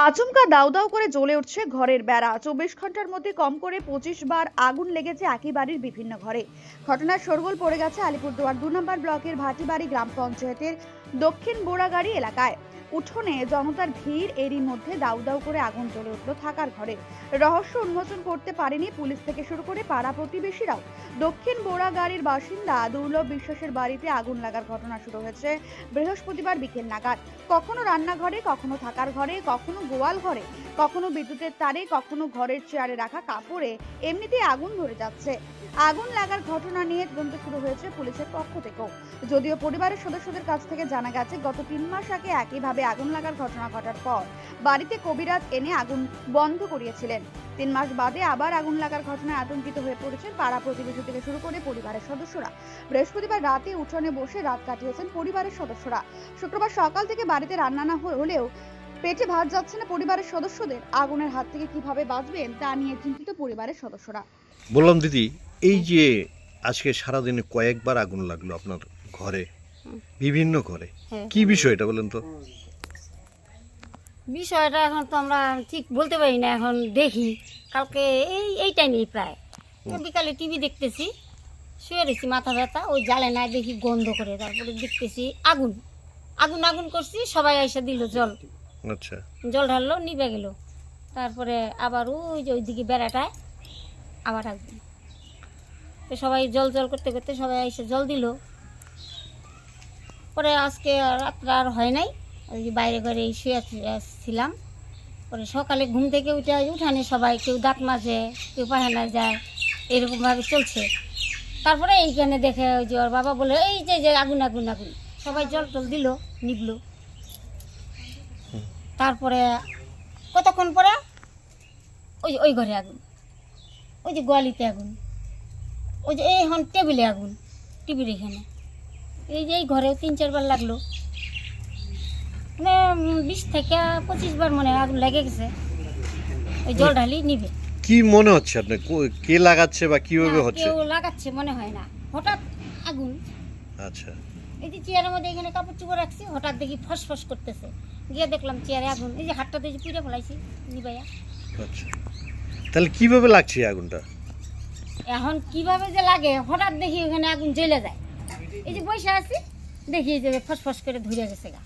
আচমকা দাউ দাউ করে জ্বলে উঠছে ঘরের বেড়া। 24 ঘন্টার মধ্যে কম করে 25 বার আগুন লেগেছে একই বাড়ির বিভিন্ন ঘরে। ঘটনার শোরগোল পড়ে গেছে আলিপুরদুয়ার 2 নম্বর ব্লকের ভাটিবাড়ি গ্রাম পঞ্চায়েতের দক্ষিণ বোড়াগাড়ি এলাকায়। উঠোনে জনতার ভিড়, এরই মধ্যে দাউ দাউ করে আগুন জ্বলে উঠল থাকার ঘরে। রহস্য উন্মোচন করতে পারেনি পুলিশ থেকে শুরু করে পাড়া প্রতিবেশীরাও। দক্ষিণ বোড়াগাড়ির বাসিন্দা দুর্লভ বিশ্বাসের বাড়িতে আগুন লাগার ঘটনা শুরু হয়েছে বৃহস্পতিবার বিকেল নাগাদ। কখনো রান্নাঘরে, কখনো থাকার ঘরে, কখনো গোয়াল ঘরে, কখনো বিদ্যুতের তারে, কখনো ঘরের চেয়ারে রাখা কাপড়ে এমনিতেই আগুন ধরে যাচ্ছে। আগুন লাগার ঘটনা নিয়ে তদন্ত শুরু হয়েছে পুলিশের পক্ষ থেকেও। যদিও পরিবারের সদস্যদের কাছ থেকে জানা গেছে গত 3 মাস আগে একইভাবে আগুন লাগার ঘটনা ঘটার পর বাড়িতে কবিরাজ এনে আগুন বন্ধ করিয়েছিলেন। 3 মাস বাদে আবার আগুন লাগার ঘটনায় আতঙ্কিত হয়ে পড়েছেন পাড়া প্রতিবেশী থেকে শুরু করে পরিবারের সদস্যরা। বৃহস্পতিবার রাতে উঠোনে বসে রাত কাটিয়েছেন পরিবারের সদস্যরা। শুক্রবার সকাল থেকে বাড়িতে রান্না না হলেও পেটে ভাত যাচ্ছে না পরিবারের সদস্যদের। আগুনের হাত থেকে কিভাবে বাঁচবেন তা নিয়ে চিন্তিত পরিবারের সদস্যরা। বললাম দিদি, এই যে আজকে সারাদিনে কয়েকবার আগুন লাগলো আপনার ঘরে, বিভিন্ন ঘরে, কি বিষয় এটা বলেন তো? বিষয়টা এখন তো আমরা ঠিক বলতে পারি না। এখন দেখি কালকে এই টাইমেই প্রায় বিকালে টিভি দেখতেছি, শুয়ে রয়েছি, মাথা ব্যথা, ওই জ্বালে না দেখি গন্ধ করে, তারপরে দেখতেছি আগুন আগুন আগুন করছি, সবাই এসে দিল জল। আচ্ছা, জল ঢাললো, নিভে গেল। তারপরে আবার ওই যে ওইদিকে বেড়াটায় আবার আগুন। তো সবাই জল জল করতে করতে সবাই এসে জল দিল। পরে আজকে রাত্রে আর হয় নাই, ওই যে বাইরে ঘরে শুয়ে ছিলাম। পরে সকালে ঘুম থেকে উঠানে সবাই কেউ দাঁত মাজে, কেউ পায়খানা যায়, এরকমভাবে চলছে। তারপরে এইখানে দেখে ওই যে ওর বাবা বলে এই যে আগুন আগুন আগুন, সবাই জল টল দিল, নিবলো। তারপরে কতক্ষণ পরে ওই ঘরে আগুন, ওই যে গোয়ালিতে আগুন, ওই যে এখন টেবিলে আগুন, টিভির এখানে, এই যে এই ঘরেও 3-4 বার লাগলো। মানে 20 থেকে 25 বার মনে হয় আগুন লেগে গেছে। ওই জল ঢালি নিবে। কি মনে হচ্ছে আপনার, কে লাগাচ্ছে বা কিভাবে হচ্ছে? কেউ লাগাচ্ছে মনে হয় না, হঠাৎ আগুন। আচ্ছা, এই যে চেয়ারের মধ্যে এখানে কাপড় চোপড় রাখছি, হঠাৎ দেখি ফসফস করতেছে, গিয়ে দেখলাম চেয়ারে আগুন। এই যে হাতটাতে যে পুড়ে ফেলাইছি নিবাইয়া। আচ্ছা, তাহলে কিভাবে লাগছে এই আগুনটা? এখন কিভাবে যে লাগে, হঠাৎ দেখি ওখানে আগুন জ্বলে যায়। এই যে বসে আছি, দেখি যে ফসফস করে ধরে গেছে গা।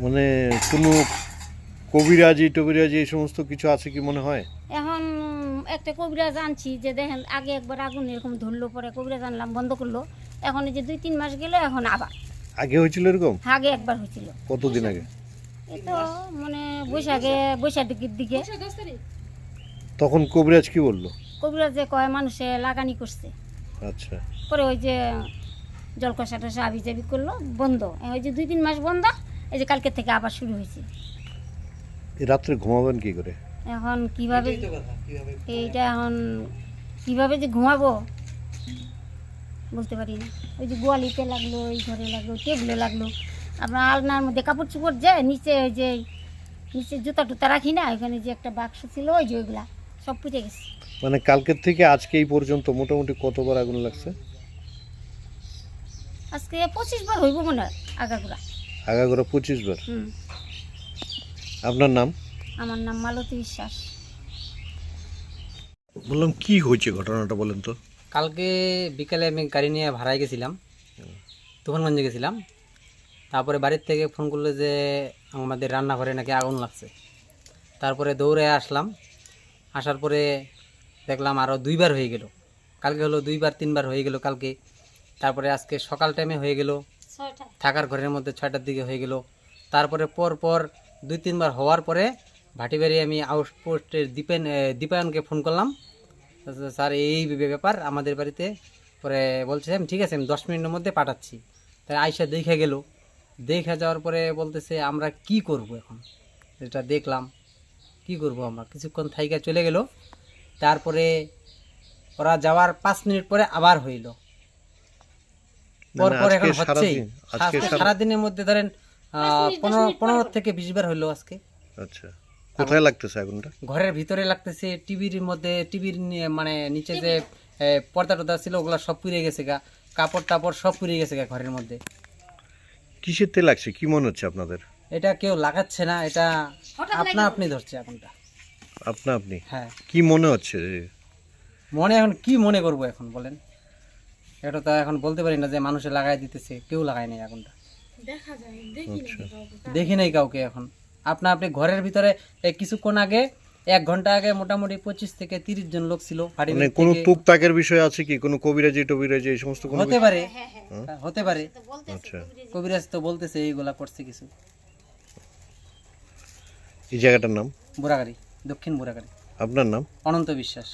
মানে কোনো কবিরাজি টবিরাজি এই সমস্ত কিছু আছে কি মনে হয়? এখন একটা কবিরাজ আনছি, যে দেখেন আগে একবার আগুন এরকম ধরলো, পরে কবিরাজ আনলাম, বন্ধ করলো। এখন এই যে 2-3 মাস গেল, এখন আবার। আগে হয়েছিল এরকম? আগে একবার হয়েছিল। কতদিন আগে? এই তো মানে বৈশাখের দিকে। তখন কবিরাজ কি বললো? কবিরাজ যে কয় মানুষে লাগানি করছে। আচ্ছা, পরে ওই যে জলকষা টসা আবি জাবি করলো, বন্ধ। ওই যে 2-3 মাস বন্ধ, এই যে কালকে থেকে আবার শুরু হয়েছে। এই রাত্রে ঘুমাবেন কি করে? এখন কিভাবে এইটা এখন কিভাবে যে ঘুমাবো বলতে পারি না। ওই যে গোয়ালিতে লাগলো, ওই ঘরে লাগলো, টেবিলে লাগলো। আপনার আলনার মধ্যে কাপড় চোপড় যায়, নিচে ওই যে নিচে জুতা টুতা রাখি না, ওইখানে যে একটা বাক্স ছিল, ওই যে ওইগুলা সব পুড়ে গেছে। মানে কালকের থেকে আজকে এই পর্যন্ত মোটামুটি কতবার আগুন লাগছে? আজকে 25 বার হইব মনে হয় আগাগোড়া। আগাগোড়া 25 বার। হুম। আপনার নাম? আমার নাম মালতী বিশ্বাস। বললাম কি হয়েছে ঘটনাটা বলেন তো? কালকে বিকালে আমি গাড়ি নিয়ে ভাড়ায় গেছিলাম, তুফানগঞ্জে গেছিলাম। তারপরে বাড়ির থেকে ফোন করলো যে আমাদের রান্নাঘরে নাকি আগুন লাগছে। তারপরে দৌড়ে আসলাম, আসার পরে দেখলাম আরও 2 বার হয়ে গেল। কালকে হলো 2 বার 3 বার হয়ে গেল কালকে। তারপরে আজকে সকাল টাইমে হয়ে গেল, থাকার ঘরের মধ্যে 6টার দিকে হয়ে গেল। তারপরে পর 2-3 বার হওয়ার পরে ভাটিবাড়ি আমি আউটপোস্টের দীপায়নকে ফোন করলাম, স্যার এই ব্যাপার আমাদের বাড়িতে। পরে বলছে ঠিক আছে, আমি 10 মিনিটের মধ্যে পাঠাচ্ছি। তাই আইসা দেখে গেল। দেখে যাওয়ার পরে বলতেছে আমরা কি করব এখন, এটা দেখলাম কি করব আমরা। কিছুক্ষণ থাইকা চলে গেল। তারপরে ওরা যাওয়ার 5 মিনিট পরে আবার হইল। পর এখন হচ্ছেই। সারাদিনের মধ্যে ধরেন 15 থেকে 20 বার হইলো আজকে। আচ্ছা, কোথায় লাগতেছে আগুনটা? ঘরের ভিতরে লাগতেছে, টিভির মধ্যে, টিভির মানে নিচে যে পর্দা টর্দা ছিল ওগুলা সব পুড়ে গেছে গা, কাপড় টাপড় সব পুড়ে গেছে গা ঘরের মধ্যে। কিসের তেল লাগছে কি মনে হচ্ছে আপনাদের? এটা কেউ লাগাচ্ছে না, এটা আপনা আপনি ধরছে আগুনটা। আপনা আপনি হ্যাঁ, কি মনে হচ্ছে যে মনে এখন কি মনে করব এখন বলেন, এটা তো এখন বলতে পারি না যে মানুষে লাগাই দিতেছে, কেউ লাগায় নাই আগুনটা, আচ্ছা দেখি নাই কাউকে। এখন আপনা আপনি ঘরের ভিতরে এই কিছুক্ষণ আগে 1 ঘন্টা আগে মোটামুটি 25 থেকে 30 জন লোক ছিল বাড়ির মানে ভিতর কোনো থেকে। টুকটাকের বিষয় আছে কি, কোনো কবিরাজি টবিরাজি এই সমস্ত কোনো হতে পারে, হতে পারে, আচ্ছা কবিরাজ তো বলতেছে এইগুলা করছে কিছু। এই জায়গাটার নাম বুড়াগাড়ি, দক্ষিণ বুড়াগাড়ি। আপনার নাম অনন্ত বিশ্বাস।